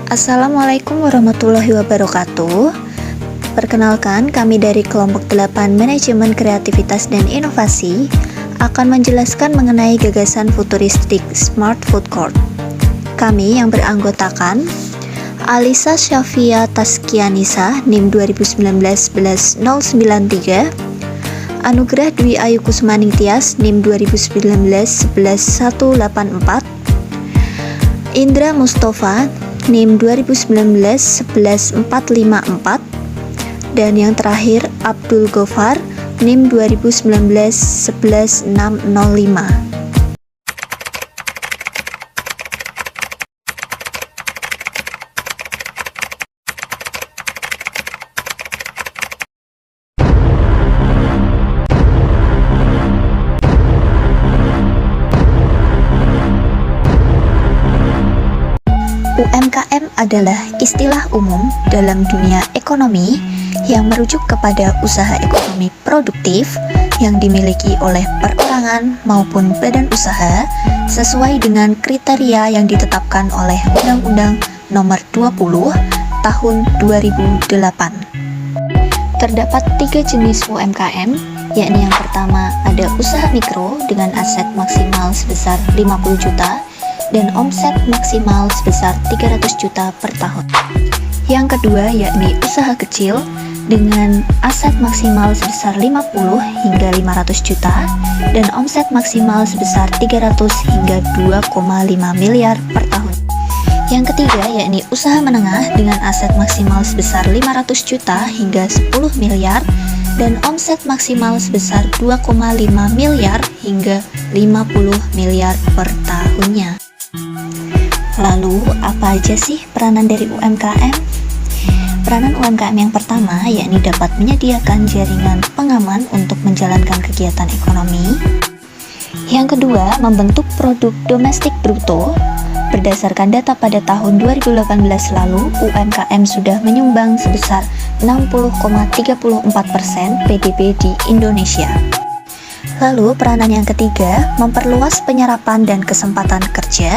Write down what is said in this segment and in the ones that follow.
Assalamualaikum warahmatullahi wabarakatuh. Perkenalkan, kami dari kelompok 8 Manajemen Kreativitas dan Inovasi akan menjelaskan mengenai gagasan futuristik Smart Food Court. Kami yang beranggotakan Alisa Syafia Taskianisa, NIM 2019-11093, Anugerah Dwi Ayu Kusmaning Tias, NIM 2019-11184, Indra Mustafa, NIM 2019-11454, dan yang terakhir Abdul Gofar, NIM 2019-11605. UMKM adalah istilah umum dalam dunia ekonomi yang merujuk kepada usaha ekonomi produktif yang dimiliki oleh perorangan maupun badan usaha sesuai dengan kriteria yang ditetapkan oleh Undang-Undang Nomor 20 Tahun 2008. Terdapat 3 jenis UMKM, yakni yang pertama ada usaha mikro dengan aset maksimal sebesar 50 juta dan omset maksimal sebesar 300 juta per tahun. Yang kedua yakni usaha kecil dengan aset maksimal sebesar 50 hingga 500 juta dan omset maksimal sebesar 300 hingga 2,5 miliar per tahun. Yang ketiga yakni usaha menengah dengan aset maksimal sebesar 500 juta hingga 10 miliar dan omset maksimal sebesar 2,5 miliar hingga 50 miliar per tahunnya. Lalu, apa aja sih peranan dari UMKM? Peranan UMKM yang pertama yakni dapat menyediakan jaringan pengaman untuk menjalankan kegiatan ekonomi. Yang kedua, membentuk produk domestik bruto. Berdasarkan data pada tahun 2018 lalu, UMKM sudah menyumbang sebesar 60,34% PDB di Indonesia. Lalu, peranan yang ketiga, memperluas penyerapan dan kesempatan kerja.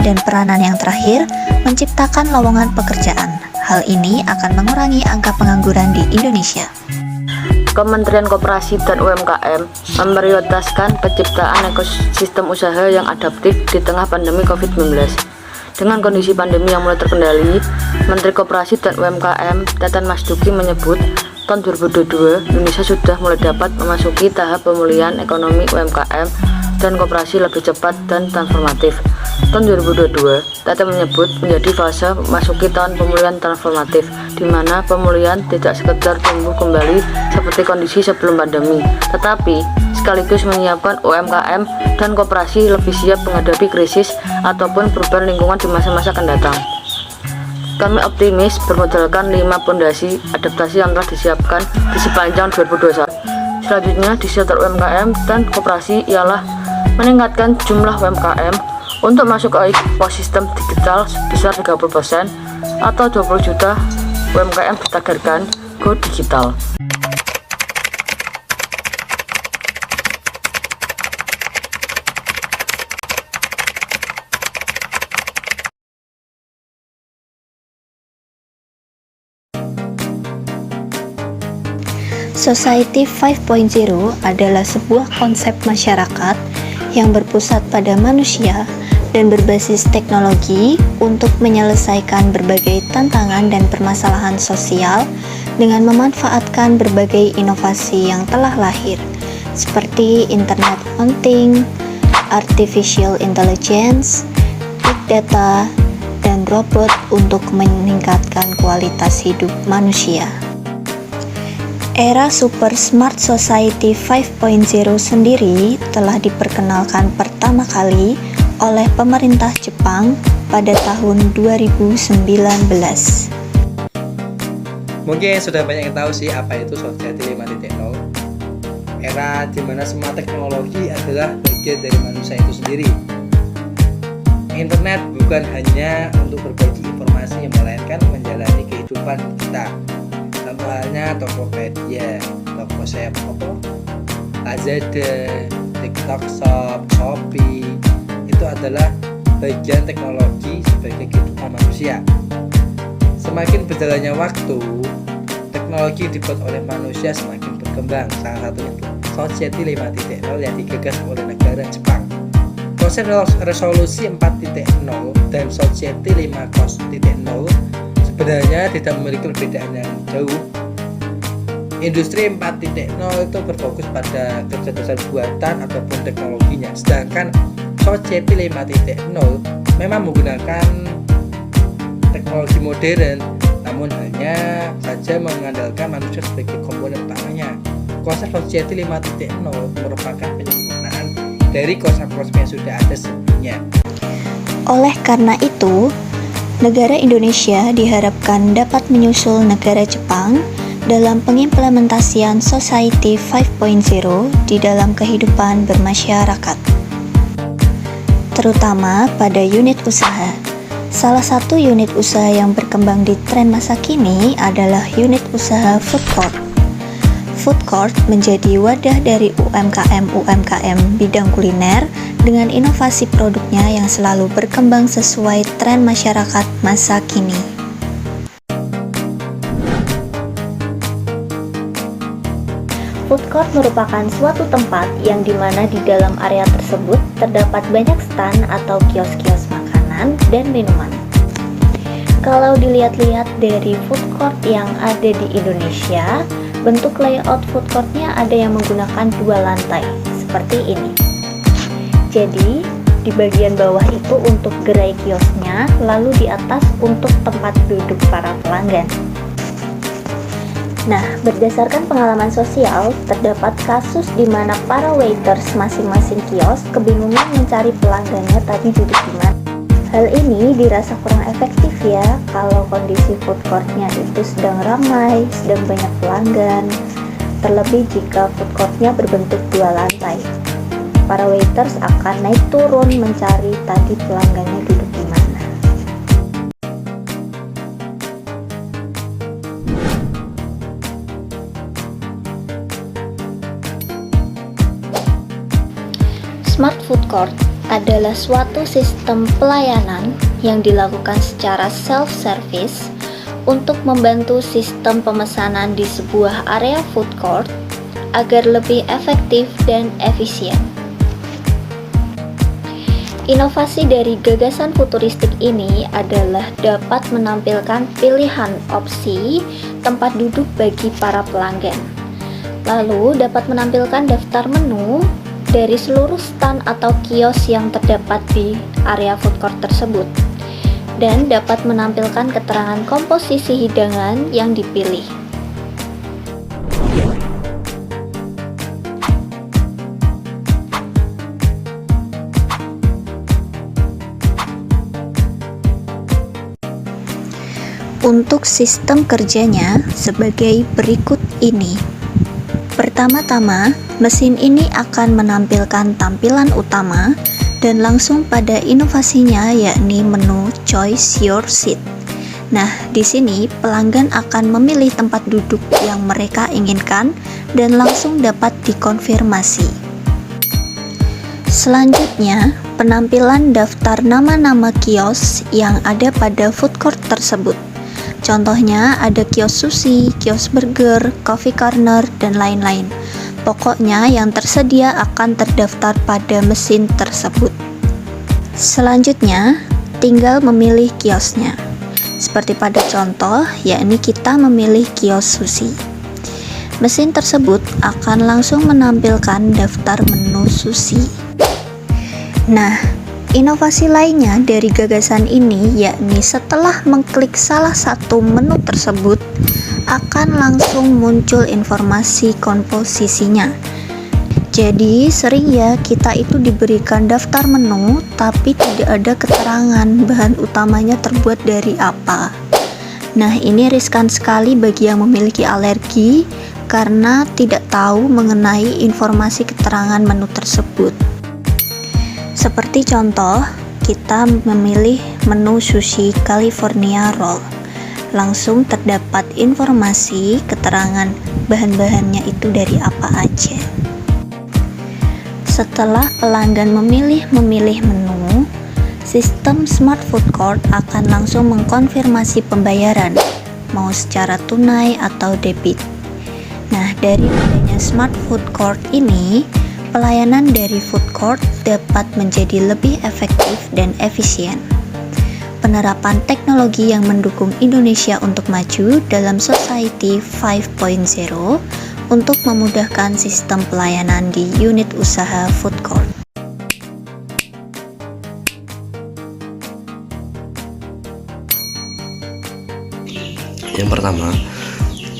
Dan peranan yang terakhir, menciptakan lowongan pekerjaan. Hal ini akan mengurangi angka pengangguran di Indonesia. Kementerian Koperasi dan UMKM memprioritaskan penciptaan ekosistem usaha yang adaptif di tengah pandemi COVID-19. Dengan kondisi pandemi yang mulai terkendali, Menteri Koperasi dan UMKM Teten Mas Duki menyebut, tahun 2022 Indonesia sudah mulai dapat memasuki tahap pemulihan ekonomi UMKM dan koperasi lebih cepat dan transformatif. Tahun 2022, Teten menyebut menjadi fase memasuki tahun pemulihan transformatif, di mana pemulihan tidak sekedar tumbuh kembali seperti kondisi sebelum pandemi, tetapi sekaligus menyiapkan UMKM dan koperasi lebih siap menghadapi krisis ataupun perubahan lingkungan di masa-masa akan datang. Kami optimis bermodalkan 5 fondasi adaptasi yang telah disiapkan di sepanjang 2021. Selanjutnya di sektor UMKM dan koperasi ialah meningkatkan jumlah UMKM untuk masuk ke ekosistem digital sebesar 30% atau 20 juta UMKM ditargetkan go digital. Society 5.0 adalah sebuah konsep masyarakat yang berpusat pada manusia dan berbasis teknologi untuk menyelesaikan berbagai tantangan dan permasalahan sosial dengan memanfaatkan berbagai inovasi yang telah lahir, seperti Internet of Things, Artificial Intelligence, Big Data, dan robot untuk meningkatkan kualitas hidup manusia. Era Super Smart Society 5.0 sendiri telah diperkenalkan pertama kali oleh pemerintah Jepang pada tahun 2019. Mungkin sudah banyak yang tahu sih apa itu Society 5.0. Era di mana semua teknologi adalah bagian dari manusia itu sendiri. Internet bukan hanya untuk berbagi informasi, melainkan menjalani kehidupan kita. Contoh halnya Tokopedia, Lazada, TikTok Shop, Shopee, itu adalah bagian teknologi sebagai kehidupan manusia. Semakin berjalannya waktu, teknologi dibuat oleh manusia semakin berkembang. Salah satunya itu Society 5.0 yang digagas oleh negara Jepang. Konsep resolusi 4.0 dan Society 5.0 sebenarnya tidak memiliki perbedaan yang jauh. Industri 4.0 itu berfokus pada kecerdasan buatan ataupun teknologinya, sedangkan Society 5.0 memang menggunakan teknologi modern, namun hanya saja mengandalkan manusia sebagai komponen utamanya. Konsep Society 5.0 merupakan penyempurnaan dari konsep-konsep yang sudah ada sebelumnya. Oleh karena itu, negara Indonesia diharapkan dapat menyusul negara Jepang dalam pengimplementasian Society 5.0 di dalam kehidupan bermasyarakat, terutama pada unit usaha. Salah satu unit usaha yang berkembang di tren masa kini adalah unit usaha food court. Food court menjadi wadah dari UMKM bidang kuliner dengan inovasi produknya yang selalu berkembang sesuai tren masyarakat masa kini. Food court merupakan suatu tempat yang dimana di dalam area tersebut terdapat banyak stand atau kios-kios makanan dan minuman. Kalau dilihat-lihat dari food court yang ada di Indonesia, bentuk layout food courtnya ada yang menggunakan 2 lantai, seperti ini. Jadi, di bagian bawah itu untuk gerai kiosnya, lalu di atas untuk tempat duduk para pelanggan. Nah, berdasarkan pengalaman sosial, terdapat kasus di mana para waiters masing-masing kios kebingungan mencari pelanggannya tadi duduk di mana. Hal ini dirasa kurang efektif ya kalau kondisi food courtnya itu sedang ramai, sedang banyak pelanggan. Terlebih jika food courtnya berbentuk 2 lantai. Para waiters akan naik turun mencari tadi pelanggannya duduk di mana. Smart Food Court adalah suatu sistem pelayanan yang dilakukan secara self-service untuk membantu sistem pemesanan di sebuah area food court agar lebih efektif dan efisien. Inovasi dari gagasan futuristik ini adalah dapat menampilkan pilihan opsi tempat duduk bagi para pelanggan, lalu dapat menampilkan daftar menu dari seluruh stand atau kios yang terdapat di area food court tersebut, dan dapat menampilkan keterangan komposisi hidangan yang dipilih. Untuk sistem kerjanya sebagai berikut ini. Pertama-tama, mesin ini akan menampilkan tampilan utama dan langsung pada inovasinya, yakni menu Choose Your Seat. Nah, di sini pelanggan akan memilih tempat duduk yang mereka inginkan dan langsung dapat dikonfirmasi. Selanjutnya, penampilan daftar nama-nama kios yang ada pada food court tersebut. Contohnya ada kios sushi, kios burger, coffee corner, dan lain-lain. Pokoknya yang tersedia akan terdaftar pada mesin tersebut. Selanjutnya, tinggal memilih kiosnya. Seperti pada contoh, yakni kita memilih kios sushi. Mesin tersebut akan langsung menampilkan daftar menu sushi. Nah, inovasi lainnya dari gagasan ini yakni setelah mengklik salah satu menu tersebut akan langsung muncul informasi komposisinya. Jadi sering ya kita itu diberikan daftar menu tapi tidak ada keterangan bahan utamanya terbuat dari apa. Nah, ini riskan sekali bagi yang memiliki alergi karena tidak tahu mengenai informasi keterangan menu tersebut. Seperti contoh, kita memilih menu sushi California Roll. Langsung terdapat informasi keterangan bahan-bahannya itu dari apa aja. Setelah pelanggan memilih menu, Sistem Smart Food Court akan langsung mengkonfirmasi pembayaran, mau secara tunai atau debit. Nah, dari adanya Smart Food Court ini, pelayanan dari food court dapat menjadi lebih efektif dan efisien. Penerapan teknologi yang mendukung Indonesia untuk maju dalam Society 5.0 untuk memudahkan sistem pelayanan di unit usaha food court. Yang pertama,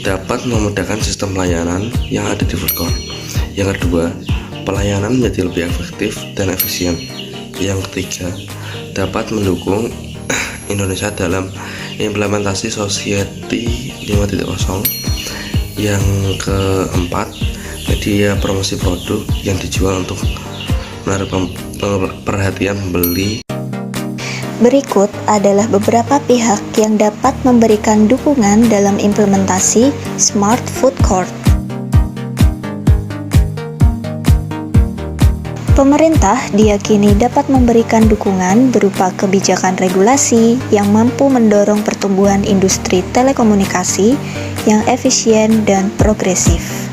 dapat memudahkan sistem pelayanan yang ada di food court. Yang kedua, pelayanan menjadi lebih efektif dan efisien. Yang ketiga, dapat mendukung Indonesia dalam implementasi Society 5.0. Yang keempat, media promosi produk yang dijual untuk menarik perhatian pembeli. Berikut adalah beberapa pihak yang dapat memberikan dukungan dalam implementasi Smart Food Court. Pemerintah diyakini dapat memberikan dukungan berupa kebijakan regulasi yang mampu mendorong pertumbuhan industri telekomunikasi yang efisien dan progresif.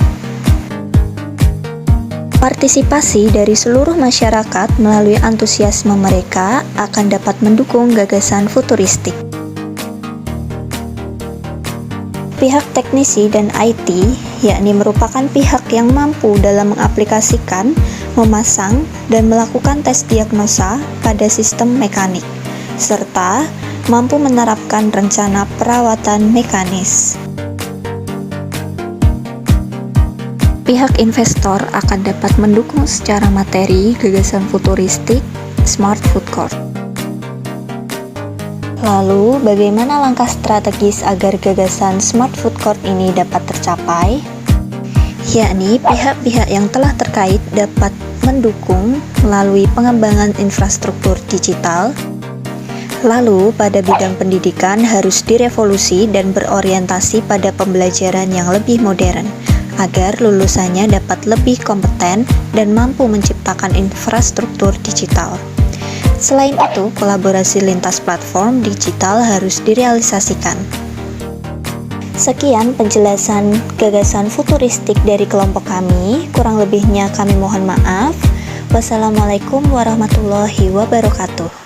Partisipasi dari seluruh masyarakat melalui antusiasme mereka akan dapat mendukung gagasan futuristik. Pihak teknisi dan IT, yakni merupakan pihak yang mampu dalam mengaplikasikan, memasang, dan melakukan tes diagnosa pada sistem mekanik, serta mampu menerapkan rencana perawatan mekanis. Pihak investor akan dapat mendukung secara materi gagasan futuristik Smart Food Court. Lalu, bagaimana langkah strategis agar gagasan Smart Food Court ini dapat tercapai? Yakni pihak-pihak yang telah terkait dapat mendukung melalui pengembangan infrastruktur digital. Lalu, pada bidang pendidikan harus direvolusi dan berorientasi pada pembelajaran yang lebih modern, agar lulusannya dapat lebih kompeten dan mampu menciptakan infrastruktur digital. Selain itu, kolaborasi lintas platform digital harus direalisasikan. Sekian penjelasan gagasan futuristik dari kelompok kami. Kurang lebihnya kami mohon maaf. Wassalamualaikum warahmatullahi wabarakatuh.